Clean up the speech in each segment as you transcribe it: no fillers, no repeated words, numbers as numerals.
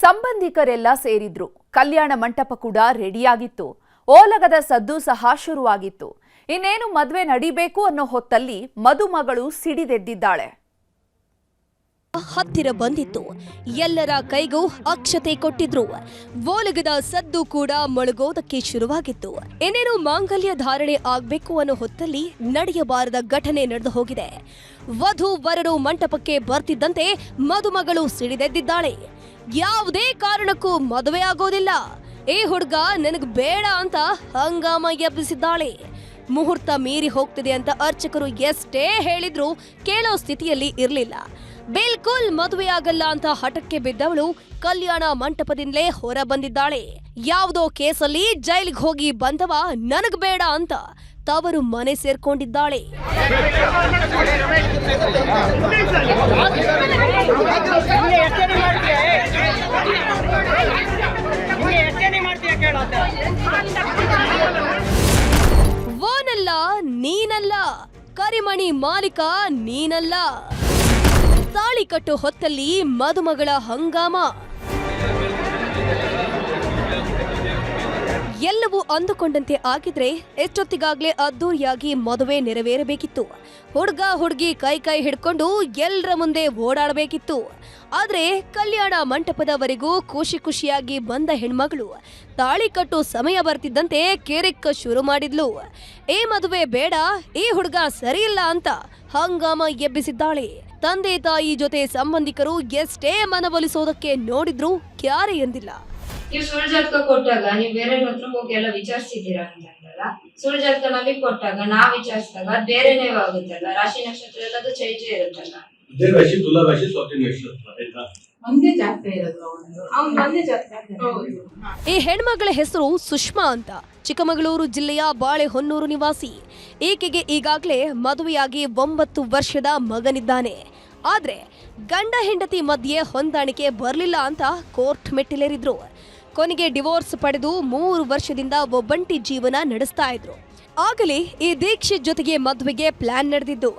ಸಂಬಂಧಿಕರೆಲ್ಲ ಸೇರಿದ್ರು. ಕಲ್ಯಾಣ ಮಂಟಪ ಕೂಡ ರೆಡಿಯಾಗಿತ್ತು. ಓಲಗದ ಸದ್ದು ಸಹ ಶುರುವಾಗಿತ್ತು. ಇನ್ನೇನು ಮದುವೆ ನಡಿಬೇಕು ಅನ್ನೋ ಹೊತ್ತಲ್ಲಿ ಮದುಮಗಳು ಸಿಡಿದೆದ್ದಿದ್ದಾಳೆ. ಹತ್ತಿರ ಬಂದಿತ್ತು. ಎಲ್ಲರ ಕೈಗೂ ಅಕ್ಷತೆ ಕೊಟ್ಟಿದ್ರು. ಓಲಗದ ಸದ್ದು ಕೂಡ ಮೊಳಗೋದಕ್ಕೆ ಶುರುವಾಗಿತ್ತು. ಇನ್ನೇನು ಮಾಂಗಲ್ಯ ಧಾರಣೆ ಆಗ್ಬೇಕು ಅನ್ನೋ ಹೊತ್ತಲ್ಲಿ ನಡೆಯಬಾರದ ಘಟನೆ ನಡೆದು ಹೋಗಿದೆ. ವಧು ವರರು ಮಂಟಪಕ್ಕೆ ಬರ್ತಿದ್ದಂತೆ ಮದುಮಗಳು ಸಿಡಿದೆದ್ದಿದ್ದಾಳೆ. ಯಾವುದೇ ಕಾರಣಕ್ಕೂ ಮದುವೆ ಆಗೋದಿಲ್ಲ, ಈ ಹುಡುಗ ನನಗ್ ಬೇಡ ಅಂತ ಹಂಗಾಮ ಎಬ್ಬಿಸಿದ್ದಾಳೆ. ಮುಹೂರ್ತ ಮೀರಿ ಹೋಗ್ತಿದೆ ಅಂತ ಅರ್ಚಕರು ಎಷ್ಟೇ ಹೇಳಿದ್ರು ಕೇಳೋ ಸ್ಥಿತಿಯಲ್ಲಿ ಇರಲಿಲ್ಲ. ಬಿಲ್ಕುಲ್ ಮದುವೆಯಾಗಲ್ಲ ಅಂತ ಹಠಕ್ಕೆ ಬಿದ್ದವಳು ಕಲ್ಯಾಣ ಮಂಟಪದಿಂದಲೇ ಹೊರ ಬಂದಿದ್ದಾಳೆ. ಯಾವುದೋ ಕೇಸಲ್ಲಿ ಜೈಲಿಗೆ ಹೋಗಿ ಬಂದವ ನನಗ್ ಬೇಡ ಅಂತ ತವರು ಮನೆ ಸೇರ್ಕೊಂಡಿದ್ದಾಳೆ. ಓನಲ್ಲ ನೀನಲ್ಲ, ಕರಿಮಣಿ ಮಾಲೀಕ ನೀನಲ್ಲ. ತಾಳಿ ಕಟ್ಟು ಹೊತ್ತಲ್ಲಿ ಮದುಮಗಳ ಹಂಗಾಮ. ಎಲ್ಲವೂ ಅಂದುಕೊಂಡಂತೆ ಆಗಿದ್ರೆ ಎಷ್ಟೊತ್ತಿಗಾಗ್ಲೇ ಅದ್ದೂರಿಯಾಗಿ ಮದುವೆ ನೆರವೇರಬೇಕಿತ್ತು. ಹುಡುಗ ಹುಡುಗಿ ಕೈ ಕೈ ಹಿಡ್ಕೊಂಡು ಎಲ್ಲರ ಮುಂದೆ ಓಡಾಡಬೇಕಿತ್ತು. ಆದ್ರೆ ಕಲ್ಯಾಣ ಮಂಟಪದವರೆಗೂ ಖುಷಿ ಖುಷಿಯಾಗಿ ಬಂದ ಹೆಣ್ಮಗಳು ತಾಳಿ ಕಟ್ಟು ಸಮಯ ಬರ್ತಿದ್ದಂತೆ ಕೇರಿಕ್ಕ ಶುರು ಮಾಡಿದ್ಲು. ಈ ಮದುವೆ ಬೇಡ, ಈ ಹುಡುಗ ಸರಿಯಿಲ್ಲ ಅಂತ ಹಂಗಾಮ ಎಬ್ಬಿಸಿದ್ದಾಳೆ. ತಂದೆ ತಾಯಿ ಜೊತೆ ಸಂಬಂಧಿಕರು ಎಷ್ಟೇ ಮನವೊಲಿಸೋದಕ್ಕೆ ನೋಡಿದ್ರು ಕ್ಯಾರೆ ಎಂದಿಲ್ಲ. ನೀವು ಸುಳ್ಳು ಜಾತಕ ಕೊಟ್ಟಾಗ ನೀವು ಬೇರೆ ಹತ್ರ ಹೋಗಿ ಎಲ್ಲ ವಿಚಾರಿಸಿದ್ದೀರಾ ಅಂತಂದ್ರಲ್ಲ, ಸುಳ್ಳು ಜಾತಕ ನಮಗೆ ಕೊಟ್ಟಾಗ ನಾವ್ ವಿಚಾರಿಸಿದಾಗ ಅದ್ ಬೇರೆನೇ ಆಗುತ್ತಲ್ಲ. ರಾಶಿ ನಕ್ಷತ್ರ ಎಲ್ಲದು ಚೈಜ ಇರುತ್ತಲ್ಲ. ರಾಶಿ ತುಲಾ ರಾಶಿ ಸ್ವಾತಿ ನಕ್ಷತ್ರ ಆಯ್ತಾ, ಒಂದೇ ಜಾತಕ ಇರೋದು. ಒಂದೇ ಜಾತಕ. ಈ ಹೆಣ್ಮಗಳ ಹೆಸರು ಸುಷ್ಮಾ ಅಂತ. ಚಿಕ್ಕಮಗಳೂರು ಜಿಲ್ಲೆಯ ಬಾಳೆಹೊನ್ನೂರು ನಿವಾಸಿ. ಈಕೆಗೆ ಈಗಾಗಲೇ ಮದುವೆಯಾಗಿ 9 ವರ್ಷದ ಮಗನಿದ್ದಾನೆ. ಆದ್ರೆ ಗಂಡ ಹೆಂಡತಿ ಮಧ್ಯೆ ಹೊಂದಾಣಿಕೆ ಬರಲಿಲ್ಲ ಅಂತ ಕೋರ್ಟ್ ಮೆಟ್ಟಿಲೇರಿದ್ರು. ಕೊನೆಗೆ ಡಿವೋರ್ಸ್ ಪಡೆದು 3 ವರ್ಷದಿಂದ ಒಬ್ಬಂಟಿ ಜೀವನ ನಡೆಸ್ತಾ ಇದ್ರು. ಆಗಲೇ ಈ ದೀಕ್ಷಿತ್ ಜೊತೆಗೆ ಮದುವೆಗೆ ಪ್ಲಾನ್ ನಡೆದಿದ್ದು.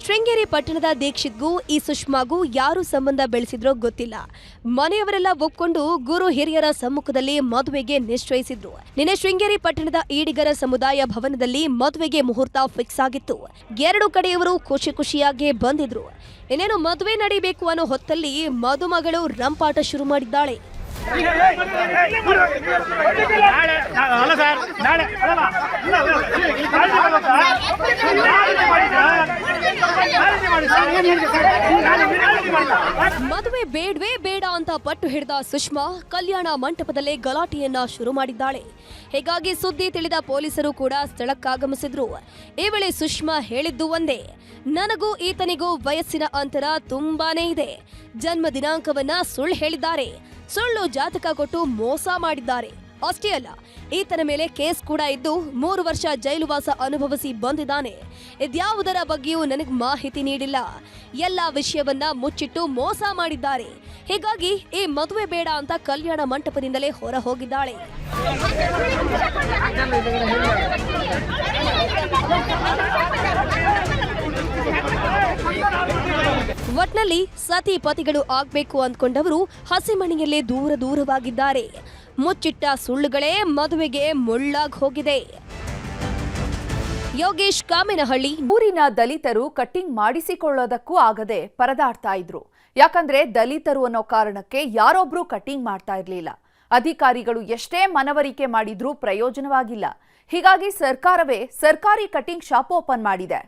ಶೃಂಗೇರಿ ಪಟ್ಟಣದ ದೀಕ್ಷಿತ್ಗೂ ಈ ಸುಷ್ಮಾಗೂ ಯಾರು ಸಂಬಂಧ ಬೆಳೆಸಿದ್ರೋ ಗೊತ್ತಿಲ್ಲ. ಮನೆಯವರೆಲ್ಲ ಒಪ್ಕೊಂಡು ಗುರು ಹಿರಿಯರ ಸಮ್ಮುಖದಲ್ಲಿ ಮದುವೆಗೆ ನಿಶ್ಚಯಿಸಿದ್ರು. ನಿನ್ನೆ ಶೃಂಗೇರಿ ಪಟ್ಟಣದ ಈಡಿಗರ ಸಮುದಾಯ ಭವನದಲ್ಲಿ ಮದುವೆಗೆ ಮುಹೂರ್ತ ಫಿಕ್ಸ್ ಆಗಿತ್ತು. 2 ಕಡೆಯವರು ಖುಷಿ ಖುಷಿಯಾಗಿ ಬಂದಿದ್ರು. ಇನ್ನೇನು ಮದುವೆ ನಡೀಬೇಕು ಅನ್ನೋ ಹೊತ್ತಲ್ಲಿ ಮದುಮಗಳು ರಂಪಾಟ ಶುರು ಮಾಡಿದ್ದಾಳೆ. ಮದುವೆ ಬೇಡವೇ ಬೇಡ ಅಂತ ಪಟ್ಟು ಹಿಡಿದ ಸುಷ್ಮಾ ಕಲ್ಯಾಣ ಮಂಟಪದಲ್ಲೇ ಗಲಾಟೆಯನ್ನ ಶುರು ಮಾಡಿದ್ದಾಳೆ. ಹೀಗಾಗಿ ಸುದ್ದಿ ತಿಳಿದ ಪೊಲೀಸರು ಕೂಡ ಸ್ಥಳಕ್ಕಾಗಮಿಸಿದ್ರು. ಈ ವೇಳೆ ಸುಷ್ಮಾ ಹೇಳಿದ್ದು ಒಂದೇ, ನನಗೂ ಈತನಿಗೂ ವಯಸ್ಸಿನ ಅಂತರ ತುಂಬಾನೇ ಇದೆ. ಜನ್ಮ ದಿನಾಂಕವನ್ನ ಸುಳ್ಳು ಹೇಳಿದ್ದಾರೆ, ಸುಳ್ಳು ಜಾತಕ ಕೊಟ್ಟು ಮೋಸ ಮಾಡಿದ್ದಾರೆ. ಅಷ್ಟೇ ಅಲ್ಲ, ಈತನ ಮೇಲೆ ಕೇಸ್ ಕೂಡ ಇದ್ದು 3 ವರ್ಷ ಜೈಲುವಾಸ ಅನುಭವಿಸಿ ಬಂದಿದ್ದಾನೆ. ಇದ್ಯಾವುದರ ಬಗ್ಗೆಯೂ ನನಗೆ ಮಾಹಿತಿ ನೀಡಿಲ್ಲ. ಎಲ್ಲ ವಿಷಯವನ್ನ ಮುಚ್ಚಿಟ್ಟು ಮೋಸ ಮಾಡಿದ್ದಾರೆ. ಹೀಗಾಗಿ ಈ ಮದುವೆ ಬೇಡ ಅಂತ ಕಲ್ಯಾಣ ಮಂಟಪದಿಂದಲೇ ಹೊರ ಹೋಗಿದ್ದಾಳೆ. ಒಟ್ನಲ್ಲಿ ಸತಿ ಪತಿಗಳು ಆಗ್ಬೇಕು ಅಂದ್ಕೊಂಡವರು ಹಸಿಮಣಿಯಲ್ಲೇ ದೂರವಾಗಿದ್ದಾರೆ. ಮುಚ್ಚಿಟ್ಟ ಸುಳ್ಳುಗಳೇ ಮದುವೆಗೆ ಮುಳ್ಳಾಗ್ ಹೋಗಿದೆ. ಯೋಗೇಶ್ ಕಾಮೇನಹಳ್ಳಿ. ಊರಿನ ದಲಿತರು ಕಟ್ಟಿಂಗ್ ಮಾಡಿಸಿಕೊಳ್ಳೋದಕ್ಕೂ ಆಗದೆ ಪರದಾಡ್ತಾ ಇದ್ರು. ಯಾಕಂದ್ರೆ ದಲಿತರು ಅನ್ನೋ ಕಾರಣಕ್ಕೆ ಯಾರೊಬ್ರು ಕಟ್ಟಿಂಗ್ ಮಾಡ್ತಾ ಇರ್ಲಿಲ್ಲ. ಅಧಿಕಾರಿಗಳು ಎಷ್ಟೇ ಮನವರಿಕೆ ಮಾಡಿದ್ರೂ ಪ್ರಯೋಜನವಾಗಿಲ್ಲ. ಹೀಗಾಗಿ ಸರ್ಕಾರವೇ ಸರ್ಕಾರಿ ಕಟ್ಟಿಂಗ್ ಶಾಪ್ ಓಪನ್ ಮಾಡಿದೆ.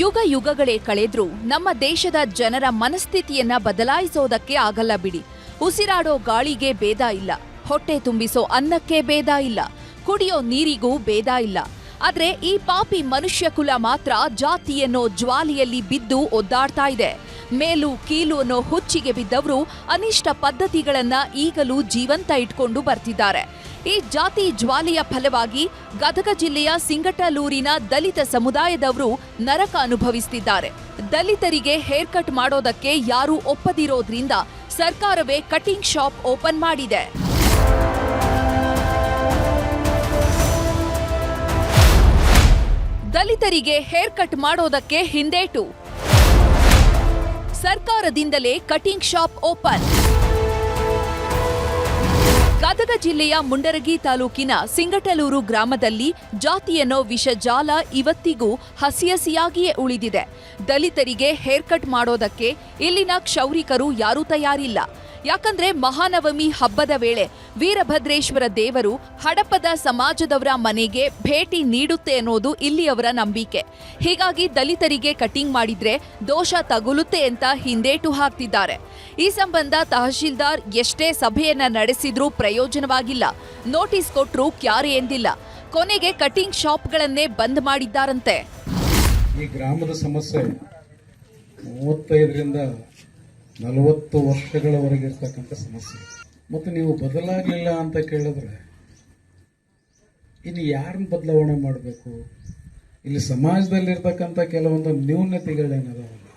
ಯುಗ ಯುಗಗಳೇ ಕಳೆದ್ರೂ ನಮ್ಮ ದೇಶದ ಜನರ ಮನಸ್ಥಿತಿಯನ್ನ ಬದಲಾಯಿಸೋದಕ್ಕೆ ಆಗಲ್ಲ ಬಿಡಿ. ಉಸಿರಾಡೋ ಗಾಳಿಗೆ ಭೇದ ಇಲ್ಲ, ಹೊಟ್ಟೆ ತುಂಬಿಸೋ ಅನ್ನಕ್ಕೆ ಭೇದ ಇಲ್ಲ, ಕುಡಿಯೋ ನೀರಿಗೂ ಭೇದ ಇಲ್ಲ. ಆದ್ರೆ ಈ ಪಾಪಿ ಮನುಷ್ಯ ಕುಲ ಮಾತ್ರ ಜಾತಿಯನ್ನೋ ಜ್ವಾಲೆಯಲ್ಲಿ ಬಿದ್ದು ಒದ್ದಾಡ್ತಾ ಇದೆ. ಮೇಲು ಕೀಲು ಅನ್ನೋ ಹುಚ್ಚಿಗೆ ಬಿದ್ದವರು ಅನಿಷ್ಟ ಪದ್ಧತಿಗಳನ್ನ ಈಗಲೂ ಜೀವಂತ ಇಟ್ಕೊಂಡು ಬರ್ತಿದ್ದಾರೆ. ಈ ಜಾತಿ ಜ್ವಾಲೆಯ ಫಲವಾಗಿ ಗದಗ ಜಿಲ್ಲೆಯ ಸಿಂಗಟಲೂರಿನ ದಲಿತ ಸಮುದಾಯದವರು ನರಕ ಅನುಭವಿಸುತ್ತಿದ್ದಾರೆ. ದಲಿತರಿಗೆ ಹೇರ್ ಕಟ್ ಮಾಡೋದಕ್ಕೆ ಯಾರೂ ಒಪ್ಪದಿರೋದ್ರಿಂದ ಸರ್ಕಾರವೇ ಕಟಿಂಗ್ ಶಾಪ್ ಓಪನ್ ಮಾಡಿದೆ. ದಲಿತರಿಗೆ ಹೇರ್ ಕಟ್ ಮಾಡೋದಕ್ಕೆ ಹಿಂದೇಟು. ಸರ್ಕಾರದಿಂದಲೇ ಕಟಿಂಗ್ ಶಾಪ್ ಓಪನ್. ಗದಗ ಜಿಲ್ಲೆಯ ಮುಂಡರಗಿ ತಾಲೂಕಿನ ಸಿಂಗಟಲೂರು ಗ್ರಾಮದಲ್ಲಿ ಜಾತಿಯನ್ನೋ ವಿಷಜಾಲ ಇವತ್ತಿಗೂ ಹಸಿಯಾಗಿಯೇ ಉಳಿದಿದೆ. ದಲಿತರಿಗೆ ಹೇರ್ ಕಟ್ ಮಾಡೋದಕ್ಕೆ ಇಲ್ಲಿನ ಕ್ಷೌರಿಕರು ಯಾರೂ ತಯಾರಿಲ್ಲ. ಯಾಕಂದ್ರೆ ಮಹಾನವಮಿ ಹಬ್ಬದ ವೇಳೆ ವೀರಭದ್ರೇಶ್ವರ ದೇವರು ಹಡಪದ ಸಮಾಜದವರ ಮನೆಗೆ ಭೇಟಿ ನೀಡುತ್ತೆ ಅನ್ನೋದು ಇಲ್ಲಿಯವರ ನಂಬಿಕೆ. ಹೀಗಾಗಿ ದಲಿತರಿಗೆ ಕಟಿಂಗ್ ಮಾಡಿದ್ರೆ ದೋಷ ತಗುಲುತ್ತೆ ಅಂತ ಹಿಂದೇಟು ಹಾಕ್ತಿದ್ದಾರೆ. ಈ ಸಂಬಂಧ ತಹಶೀಲ್ದಾರ್ ಎಷ್ಟೇ ಸಭೆಯನ್ನ ನಡೆಸಿದ್ರೂ ಪ್ರಯೋಜನವಾಗಿಲ್ಲ. ನೋಟಿಸ್ ಕೊಟ್ರೂ ಕ್ಯಾರೆ ಎಂದಿಲ್ಲ. ಕೊನೆಗೆ ಕಟಿಂಗ್ ಶಾಪ್ಗಳನ್ನೇ ಬಂದ್ ಮಾಡಿದ್ದಾರಂತೆ. ಈ ಗ್ರಾಮದ ಸಮಸ್ಯೆ 35ರಿಂದ 40 ವರ್ಷಗಳವರೆಗೆ ಇರ್ತಕ್ಕಂಥ ಸಮಸ್ಯೆ. ಮತ್ತು ನೀವು ಬದಲಾಗಲಿಲ್ಲ ಅಂತ ಕೇಳಿದ್ರೆ ಇನ್ನು ಯಾರನ್ನ ಬದಲಾವಣೆ ಮಾಡಬೇಕು? ಇಲ್ಲಿ ಸಮಾಜದಲ್ಲಿರ್ತಕ್ಕಂಥ ಕೆಲವೊಂದು ನ್ಯೂನತೆಗಳೇನದಾವಲ್ಲ,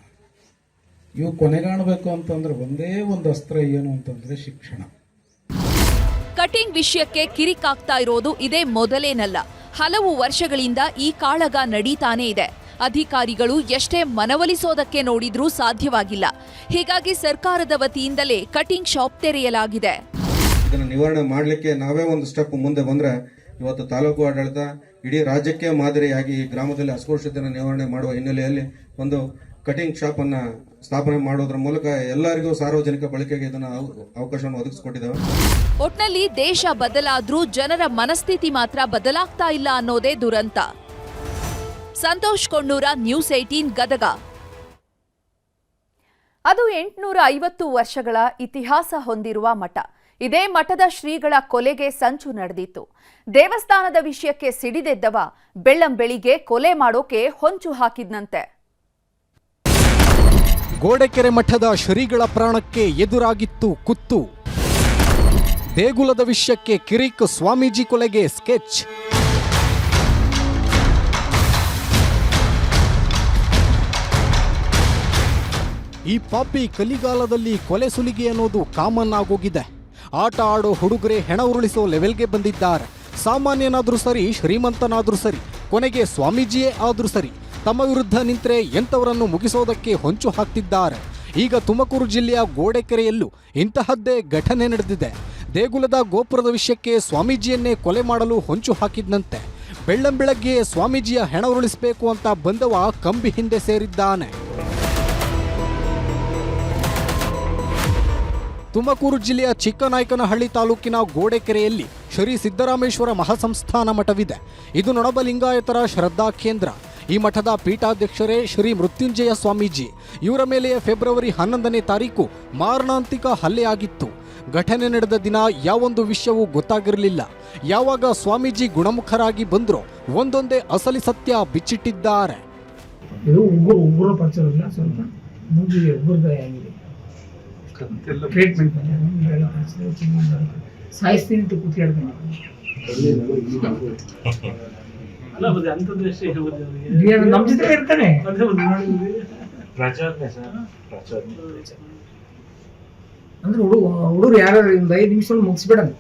ಇವು ಕೊನೆಗಾಣಬೇಕು ಅಂತಂದ್ರೆ ಒಂದೇ ಒಂದು ಅಸ್ತ್ರ ಏನು ಅಂತಂದ್ರೆ ಶಿಕ್ಷಣ. ಕಟಿಂಗ್ ವಿಷಯಕ್ಕೆ ಕಿರಿಕಾಗ್ತಾ ಇರೋದು ಇದೇ ಮೊದಲೇನಲ್ಲ. ಹಲವು ವರ್ಷಗಳಿಂದ ಈ ಕಾಳಗ ನಡೀತಾನೇ ಇದೆ. ಅಧಿಕಾರಿಗಳು ಎಷ್ಟೇ ಮನವೊಲಿಸೋದಕ್ಕೆ ನೋಡಿದ್ರೂ ಸಾಧ್ಯವಾಗಿಲ್ಲ. ಹೀಗಾಗಿ ಸರ್ಕಾರದ ವತಿಯಿಂದಲೇ ಕಟಿಂಗ್ ಶಾಪ್ ತೆರೆಯಲಾಗಿದೆ. ಇದನ್ನು ನಿವಾರಣೆ ಮಾಡಲಿಕ್ಕೆ ನಾವೇ ಒಂದು ಸ್ಟೆಪ್ ಮುಂದೆ ಬಂದ್ರೆ ಇವತ್ತು ತಾಲೂಕು ಆಡಳಿತ ಇಡೀ ರಾಜ್ಯಕ್ಕೆ ಮಾದರಿಯಾಗಿ ಈ ಗ್ರಾಮದಲ್ಲಿ ಅಸ್ಪೃಶ್ಯತೆಯನ್ನು ನಿವಾರಣೆ ಮಾಡುವ ಹಿನ್ನೆಲೆಯಲ್ಲಿ ಒಂದು ಕಟಿಂಗ್ ಶಾಪ್ ಅನ್ನ ಸ್ಥಾಪನೆ ಮಾಡೋದ್ರ ಮೂಲಕ ಎಲ್ಲರಿಗೂ ಸಾರ್ವಜನಿಕ ಬಳಕೆಗೆ ಇದನ್ನು ಅವಕಾಶವನ್ನು ಒದಗಿಸಿಕೊಟ್ಟಿದ್ದೇವೆ. ಒಟ್ನಲ್ಲಿ ದೇಶ ಬದಲಾದ್ರೂ ಜನರ ಮನಸ್ಥಿತಿ ಮಾತ್ರ ಬದಲಾಗ್ತಾ ಇಲ್ಲ ಅನ್ನೋದೇ ದುರಂತ. ಸಂತೋಷ್ ಕೊಂಡೂರ, ನ್ಯೂಸ್ 18 ಗದಗ. ಅದು 850 ವರ್ಷಗಳ ಇತಿಹಾಸ ಹೊಂದಿರುವ ಮಠ. ಇದೇ ಮಠದ ಶ್ರೀಗಳ ಕೊಲೆಗೆ ಸಂಚು ನಡೆದಿತ್ತು. ದೇವಸ್ಥಾನದ ವಿಷಯಕ್ಕೆ ಸಿಡಿದೆದ್ದವ ಬೆಳ್ಳಂಬೆಳಿಗ್ಗೆ ಕೊಲೆ ಮಾಡೋಕೆ ಹೊಂಚು ಹಾಕಿದ್ನಂತೆ. ಗೋಡೆಕೆರೆ ಮಠದ ಶ್ರೀಗಳ ಪ್ರಾಣಕ್ಕೆ ಎದುರಾಗಿತ್ತು ಕುತ್ತು. ದೇಗುಲದ ವಿಷಯಕ್ಕೆ ಕಿರಿಕ್, ಸ್ವಾಮೀಜಿ ಕೊಲೆಗೆ ಸ್ಕೆಚ್. ಈ ಪಾಪಿ ಕಲಿಗಾಲದಲ್ಲಿ ಕೊಲೆ ಸುಲಿಗೆ ಅನ್ನೋದು ಕಾಮನ್ ಆಗೋಗಿದೆ. ಆಟ ಆಡೋ ಹುಡುಗರೇ ಹೆಣ ಉರುಳಿಸೋ ಲೆವೆಲ್ಗೆ ಬಂದಿದ್ದಾರೆ. ಸಾಮಾನ್ಯನಾದ್ರೂ ಸರಿ, ಶ್ರೀಮಂತನಾದ್ರೂ ಸರಿ, ಕೊನೆಗೆ ಸ್ವಾಮೀಜಿಯೇ ಆದ್ರೂ ಸರಿ, ತಮ್ಮ ವಿರುದ್ಧ ನಿಂತರೆ ಎಂಥವರನ್ನು ಮುಗಿಸೋದಕ್ಕೆ ಹೊಂಚು ಹಾಕ್ತಿದ್ದಾರೆ. ಈಗ ತುಮಕೂರು ಜಿಲ್ಲೆಯ ಗೋಡೆಕೆರೆಯಲ್ಲೂ ಇಂತಹದ್ದೇ ಘಟನೆ ನಡೆದಿದೆ. ದೇಗುಲದ ಗೋಪುರದ ವಿಷಯಕ್ಕೆ ಸ್ವಾಮೀಜಿಯನ್ನೇ ಕೊಲೆ ಮಾಡಲು ಹೊಂಚು ಹಾಕಿದ್ನಂತೆ. ಬೆಳ್ಳಂಬೆಳಗ್ಗೆ ಸ್ವಾಮೀಜಿಯ ಹೆಣ ಉರುಳಿಸಬೇಕು ಅಂತ ಬಂದವ ಕಂಬಿ ಹಿಂದೆ ಸೇರಿದ್ದಾನೆ. ತುಮಕೂರು ಜಿಲ್ಲೆಯ ಚಿಕ್ಕನಾಯಕನಹಳ್ಳಿ ತಾಲೂಕಿನ ಗೋಡೆಕೆರೆಯಲ್ಲಿ ಶ್ರೀ ಸಿದ್ದರಾಮೇಶ್ವರ ಮಹಾಸಂಸ್ಥಾನ ಮಠವಿದೆ. ಇದು ನೊಣಬ ಲಿಂಗಾಯತರ ಶ್ರದ್ಧಾ ಕೇಂದ್ರ. ಈ ಮಠದ ಪೀಠಾಧ್ಯಕ್ಷರೇ ಶ್ರೀ ಮೃತ್ಯುಂಜಯ ಸ್ವಾಮೀಜಿ. ಇವರ ಮೇಲೆ ಫೆಬ್ರವರಿ 11ನೇ ತಾರೀಕು ಮಾರಣಾಂತಿಕ ಹಲ್ಲೆಯಾಗಿತ್ತು. ಘಟನೆ ನಡೆದ ದಿನ ಯಾವೊಂದು ವಿಷಯವೂ ಗೊತ್ತಾಗಿರಲಿಲ್ಲ. ಯಾವಾಗ ಸ್ವಾಮೀಜಿ ಗುಣಮುಖರಾಗಿ ಬಂದ್ರೋ ಒಂದೊಂದೇ ಅಸಲಿ ಸತ್ಯ ಬಿಚ್ಚಿಟ್ಟಿದ್ದಾರೆ. ಟ್ರೀಟ್ಮೆಂಟ್ ಸಾಯಿಸ್ತೀನಿ ಅಂತ ಕೂತ್ಕೊಳ್ತಾನೆ. ನಮ್ಮ ಜೊತೆ ಇರ್ತಾನೆ. ಅಂದ್ರೆ ಹುಡುಗರು ಯಾರು 5 ನಿಮಿಷ ಮುಗಿಸ್ಬಿಡೋಣ.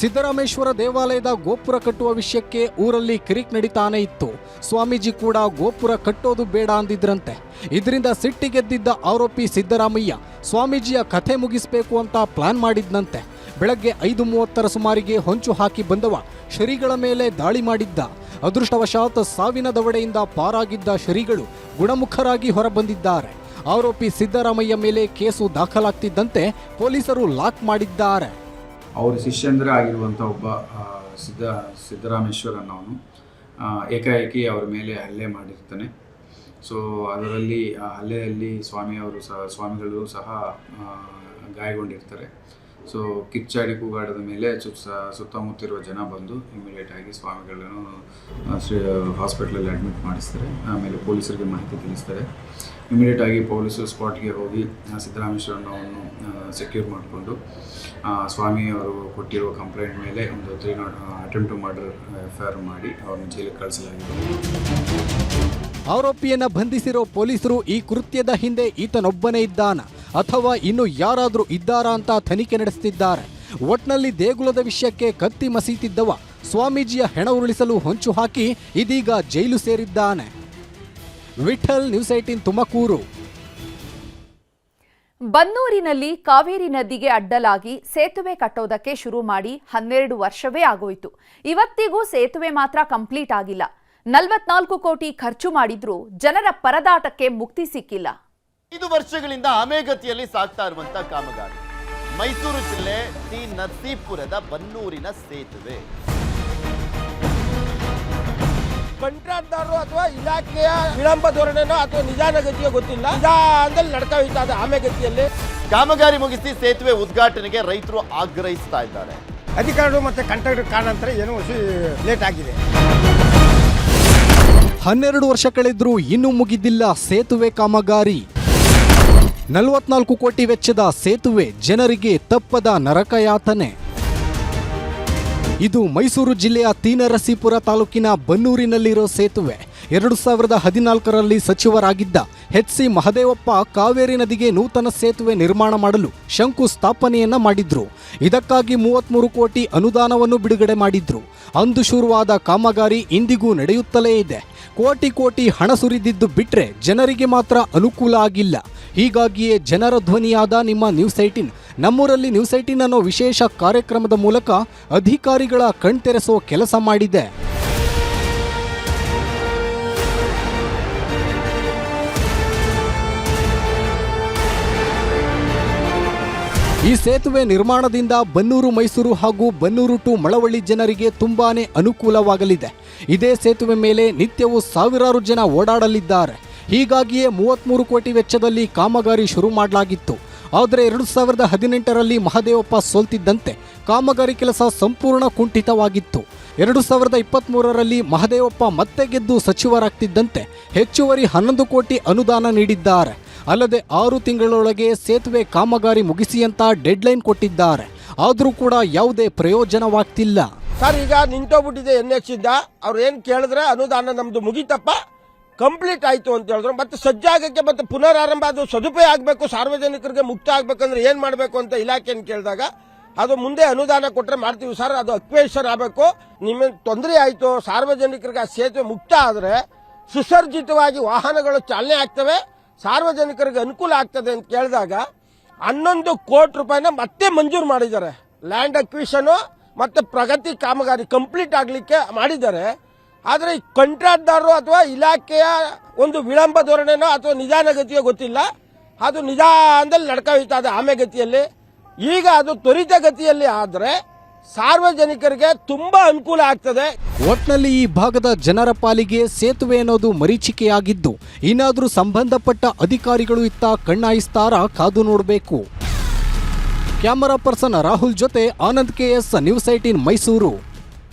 ಸಿದ್ದರಾಮೇಶ್ವರ ದೇವಾಲಯದ ಗೋಪುರ ಕಟ್ಟುವ ವಿಷಯಕ್ಕೆ ಊರಲ್ಲಿ ಕಿರಿಕ್ ನಡೀತಾನೆ ಇತ್ತು. ಸ್ವಾಮೀಜಿ ಕೂಡ ಗೋಪುರ ಕಟ್ಟೋದು ಬೇಡ ಅಂದಿದ್ರಂತೆ. ಇದರಿಂದ ಸಿಟ್ಟಿಗೆದ್ದಿದ್ದ ಆರೋಪಿ ಸಿದ್ದರಾಮಯ್ಯ ಸ್ವಾಮೀಜಿಯ ಕಥೆ ಮುಗಿಸಬೇಕು ಅಂತ ಪ್ಲಾನ್ ಮಾಡಿದ್ನಂತೆ. ಬೆಳಗ್ಗೆ 5:30 ಸುಮಾರಿಗೆ ಹೊಂಚು ಹಾಕಿ ಬಂದವ ಶ್ರೀಗಳ ಮೇಲೆ ದಾಳಿ ಮಾಡಿದ್ದ. ಅದೃಷ್ಟವಶಾತ್ ಸಾವಿನ ದವಡೆಯಿಂದ ಪಾರಾಗಿದ್ದ ಶ್ರೀಗಳು ಗುಣಮುಖರಾಗಿ ಹೊರಬಂದಿದ್ದಾರೆ. ಆರೋಪಿ ಸಿದ್ದರಾಮಯ್ಯ ಮೇಲೆ ಕೇಸು ದಾಖಲಾಗ್ತಿದ್ದಂತೆ ಪೊಲೀಸರು ಲಾಕ್ ಮಾಡಿದ್ದಾರೆ. ಅವರ ಶಿಷ್ಯಂದ್ರ ಆಗಿರುವಂಥ ಒಬ್ಬ ಸಿದ್ದರಾಮೇಶ್ವರನ್ ಅವನು ಏಕಾಏಕಿ ಅವರ ಮೇಲೆ ಹಲ್ಲೆ ಮಾಡಿರ್ತಾನೆ. ಸೊ ಅದರಲ್ಲಿ ಆ ಹಲ್ಲೆಯಲ್ಲಿ ಸ್ವಾಮಿಗಳು ಸಹ ಗಾಯಗೊಂಡಿರ್ತಾರೆ. ಸೊ ಕಿಚ್ಚಾಡಿ ಕೂಗಾಡದ ಮೇಲೆ ಸುತ್ತಮುತ್ತಿರುವ ಜನ ಬಂದು ಇಮಿಡಿಯೇಟಾಗಿ ಸ್ವಾಮಿಗಳನ್ನು ಹಾಸ್ಪಿಟ್ಲಲ್ಲಿ ಅಡ್ಮಿಟ್ ಮಾಡಿಸ್ತಾರೆ. ಆಮೇಲೆ ಪೊಲೀಸರಿಗೆ ಮಾಹಿತಿ ತಿಳಿಸ್ತಾರೆ. ಇಮಿಡಿಯೇಟಾಗಿ ಪೊಲೀಸರು ಸ್ಪಾಟ್ಗೆ ಹೋಗಿ ಸಿದ್ದರಾಮೇಶ್ವರನವನ್ನು ಸೆಕ್ಯೂರ್ ಮಾಡಿಕೊಂಡು ಸ್ವಾಮಿಯವರು ಕೊಟ್ಟಿರುವ ಕಂಪ್ಲೇಂಟ್ ಮೇಲೆ ಒಂದು 3 ಅಟೆಂಪ್ಟ್ ಟು ಮರ್ಡರ್ FIR ಮಾಡಿ ಅವ್ರನ್ನ ಜೈಲಿಗೆ ಕಳಿಸಲಾಗಿದೆ. ಆರೋಪಿಯನ್ನ ಬಂಧಿಸಿರೋ ಪೊಲೀಸರು ಈ ಕೃತ್ಯದ ಹಿಂದೆ ಈತನೊಬ್ಬನೇ ಇದ್ದಾನ ಅಥವಾ ಇನ್ನು ಯಾರಾದರೂ ಇದ್ದಾರಾ ಅಂತ ತನಿಖೆ ನಡೆಸುತ್ತಿದ್ದಾರೆ. ಒಟ್ನಲ್ಲಿ ದೇಗುಲದ ವಿಷಯಕ್ಕೆ ಕತ್ತಿ ಮಸೀತಿದ್ದವ ಸ್ವಾಮೀಜಿಯ ಹೆಣ ಉರುಳಿಸಲು ಹೊಂಚು ಹಾಕಿ ಇದೀಗ ಜೈಲು ಸೇರಿದ್ದಾನೆ. ವಿಠಲ್, ನ್ಯೂಸ್ 18 ತುಮಕೂರು. ಬನ್ನೂರಿನಲ್ಲಿ ಕಾವೇರಿ ನದಿಗೆ ಅಡ್ಡಲಾಗಿ ಸೇತುವೆ ಕಟ್ಟೋದಕ್ಕೆ ಶುರು ಮಾಡಿ 12 ವರ್ಷವೇ ಆಗೋಯ್ತು. ಇವತ್ತಿಗೂ ಸೇತುವೆ ಮಾತ್ರ ಕಂಪ್ಲೀಟ್ ಆಗಿಲ್ಲ. 44 ಕೋಟಿ ಖರ್ಚು ಮಾಡಿದ್ರೂ ಜನರ ಪರದಾಟಕ್ಕೆ ಮುಕ್ತಿ ಸಿಕ್ಕಿಲ್ಲ. 5 ವರ್ಷಗಳಿಂದ ಆಮೆಗತಿಯಲ್ಲಿ ಸಾಗ್ತಾ ಇರುವಂತ ಕಾಮಗಾರಿ ಮೈಸೂರು ಜಿಲ್ಲೆ ಟಿ ನರಸೀಪುರದ ಬನ್ನೂರಿನ ಸೇತುವೆ. ಕಂಟ್ರಾಕ್ಟರು ಅಥವಾ ಇಲಾಖೆಯ ವಿಳಂಬ ಧೋರಣೆನೋ ಅಥವಾ ನಿಧಾನಗತಿಯೋ ಗೊತ್ತಿಲ್ಲ, ನಿಧಾನದಲ್ಲಿ ನಡ್ಕ ಹೋಯ್ತಾ ಇದೆ ಆಮೆಗತಿಯಲ್ಲಿ. ಕಾಮಗಾರಿ ಮುಗಿಸಿ ಸೇತುವೆ ಉದ್ಘಾಟನೆಗೆ ರೈತರು ಆಗ್ರಹಿಸ್ತಾ ಇದ್ದಾರೆ. ಅಧಿಕಾರಿಗಳು ಮತ್ತೆ ಕಂಟ್ರಾಕ್ಟರ್ ಕಾರಣಾಂತರ ಏನೋ ಲೇಟ್ ಆಗಿದೆ. 12 ವರ್ಷ ಕಳೆದ್ರೂ ಇನ್ನೂ ಮುಗಿದಿಲ್ಲ ಸೇತುವೆ ಕಾಮಗಾರಿ. 44 ಕೋಟಿ ವೆಚ್ಚದ ಸೇತುವೆ ಜನರಿಗೆ ತಪ್ಪದ ನರಕಯಾತನೆ. ಇದು ಮೈಸೂರು ಜಿಲ್ಲೆಯ ಟಿ ನರಸೀಪುರ ತಾಲೂಕಿನ ಬನ್ನೂರಿನಲ್ಲಿರೋ ಸೇತುವೆ. 2014ರಲ್ಲಿ ಸಚಿವರಾಗಿದ್ದ HC ಮಹದೇವಪ್ಪ ಕಾವೇರಿ ನದಿಗೆ ನೂತನ ಸೇತುವೆ ನಿರ್ಮಾಣ ಮಾಡಲು ಶಂಕುಸ್ಥಾಪನೆಯನ್ನ ಮಾಡಿದ್ರು. ಇದಕ್ಕಾಗಿ 33 ಕೋಟಿ ಅನುದಾನವನ್ನು ಬಿಡುಗಡೆ ಮಾಡಿದ್ರು. ಅಂದು ಶುರುವಾದ ಕಾಮಗಾರಿ ಇಂದಿಗೂ ನಡೆಯುತ್ತಲೇ ಇದೆ. ಕೋಟಿ ಹಣ ಸುರಿದಿದ್ದು ಬಿಟ್ರೆ ಜನರಿಗೆ ಮಾತ್ರ ಅನುಕೂಲ ಆಗಿಲ್ಲ. ಹೀಗಾಗಿಯೇ ಜನರ ಧ್ವನಿಯಾದ ನಿಮ್ಮ ನ್ಯೂಸ್ 18 ನಮ್ಮೂರಲ್ಲಿ ನ್ಯೂಸ್ 18 ಅನ್ನೋ ವಿಶೇಷ ಕಾರ್ಯಕ್ರಮದ ಮೂಲಕ ಅಧಿಕಾರಿಗಳ ಕಣ್ತೆರೆಸೋ ಕೆಲಸ ಮಾಡಿದೆ. ಈ ಸೇತುವೆ ನಿರ್ಮಾಣದಿಂದ ಬನ್ನೂರು ಮೈಸೂರು ಹಾಗೂ ಬನ್ನೂರು ಟು ಮಳವಳ್ಳಿ ಜನರಿಗೆ ತುಂಬಾನೇ ಅನುಕೂಲವಾಗಲಿದೆ. ಇದೇ ಸೇತುವೆ ಮೇಲೆ ನಿತ್ಯವೂ ಸಾವಿರಾರು ಜನ ಓಡಾಡಲಿದ್ದಾರೆ. ಹೀಗಾಗಿಯೇ 33 ಕೋಟಿ ವೆಚ್ಚದಲ್ಲಿ ಕಾಮಗಾರಿ ಶುರು ಮಾಡಲಾಗಿತ್ತು. ಆದರೆ 2018ರಲ್ಲಿ ಮಹದೇವಪ್ಪ ಸೋಲ್ತಿದ್ದಂತೆ ಕಾಮಗಾರಿ ಕೆಲಸ ಸಂಪೂರ್ಣ ಕುಂಠಿತವಾಗಿತ್ತು. 2023ರಲ್ಲಿ ಮಹದೇವಪ್ಪ ಮತ್ತೆ ಗೆದ್ದು ಸಚಿವರಾಗ್ತಿದ್ದಂತೆ ಹೆಚ್ಚುವರಿ 11 ಕೋಟಿ ಅನುದಾನ ನೀಡಿದ್ದಾರೆ. ಅಲ್ಲದೆ 6 ತಿಂಗಳೊಳಗೆ ಸೇತುವೆ ಕಾಮಗಾರಿ ಮುಗಿಸಿ ಅಂತ ಡೆಡ್ಲೈನ್ ಕೊಟ್ಟಿದ್ದಾರೆ. ಆದರೂ ಕೂಡ ಯಾವುದೇ ಪ್ರಯೋಜನವಾಗ್ತಿಲ್ಲ. ಸರ್, ಈಗ ನಿಂತೋಗ್ಬಿಟ್ಟಿದೆ NH ಇಂದ. ಅವ್ರು ಏನ್ ಕೇಳಿದ್ರೆ ಅನುದಾನ ನಮ್ದು ಮುಗಿತಪ್ಪ, ಕಂಪ್ಲೀಟ್ ಆಯ್ತು ಅಂತ ಹೇಳಿದ್ರು. ಮತ್ತೆ ಸಜ್ಜಾಗಕ್ಕೆ ಮತ್ತೆ ಪುನರಾರಂಭ ಅದು ಸದುಪಯೋಗ ಆಗಬೇಕು, ಸಾರ್ವಜನಿಕರಿಗೆ ಮುಕ್ತ ಆಗ್ಬೇಕಂದ್ರೆ ಏನ್ ಮಾಡಬೇಕು ಅಂತ ಇಲಾಖೆಯನ್ನು ಕೇಳಿದಾಗ ಅದು ಮುಂದೆ ಅನುದಾನ ಕೊಟ್ಟರೆ ಮಾಡ್ತೀವಿ ಸರ್, ಅದು ಅಕ್ವೇಷನ್ ಆಗಬೇಕು, ನಿಮ್ಮ ತೊಂದರೆ ಆಯ್ತು, ಸಾರ್ವಜನಿಕರಿಗೆ ಆ ಸೇತುವೆ ಮುಕ್ತ ಆದ್ರೆ ಸುಸರ್ಜಿತವಾಗಿ ವಾಹನಗಳು ಚಾಲನೆ ಆಗ್ತವೆ, ಸಾರ್ವಜನಿಕರಿಗೆ ಅನುಕೂಲ ಆಗ್ತದೆ ಅಂತ ಕೇಳಿದಾಗ 11 ಕೋಟಿ ರೂಪಾಯಿನ ಮತ್ತೆ ಮಂಜೂರು ಮಾಡಿದ್ದಾರೆ. ಲ್ಯಾಂಡ್ ಅಕ್ವಿಷನ್ ಮತ್ತೆ ಪ್ರಗತಿ ಕಾಮಗಾರಿ ಕಂಪ್ಲೀಟ್ ಆಗ್ಲಿಕ್ಕೆ ಮಾಡಿದ್ದಾರೆ. ಆದರೆ ಈ ಕಂಟ್ರಾಕ್ಟರು ಅಥವಾ ಇಲಾಖೆಯ ಒಂದು ವಿಳಂಬ ಧೋರಣೆನೋ ಅಥವಾ ನಿಧಾನಗತಿಯೋ ಗೊತ್ತಿಲ್ಲ, ಅದು ನಿಧಾನದಲ್ಲಿ ನಡ್ಕ ಹೋಯ್ತಾ ಇದೆ ಆಮೆಗತಿಯಲ್ಲಿ. ಈಗ ಅದು ತ್ವರಿತಗತಿಯಲ್ಲಿ ಆದರೆ ಸಾರ್ವಜನಿಕರಿಗೆ ತುಂಬಾ ಅನುಕೂಲ ಆಗ್ತದೆ. ಒಟ್ನಲ್ಲಿ ಈ ಭಾಗದ ಜನರ ಪಾಲಿಗೆ ಸೇತುವೆ ಅನ್ನೋದು ಮರೀಚಿಕೆಯಾಗಿದ್ದು ಇನ್ನಾದರೂ ಸಂಬಂಧಪಟ್ಟ ಅಧಿಕಾರಿಗಳು ಇತ್ತ ಕಣ್ಣಾಯಿಸ್ತಾರ ಕಾದು ನೋಡಬೇಕು. ಕ್ಯಾಮರಾ ಪರ್ಸನ್ ರಾಹುಲ್ ಜೊತೆ ಆನಂದ್ KS, ನ್ಯೂಸ್ 18 ಮೈಸೂರು.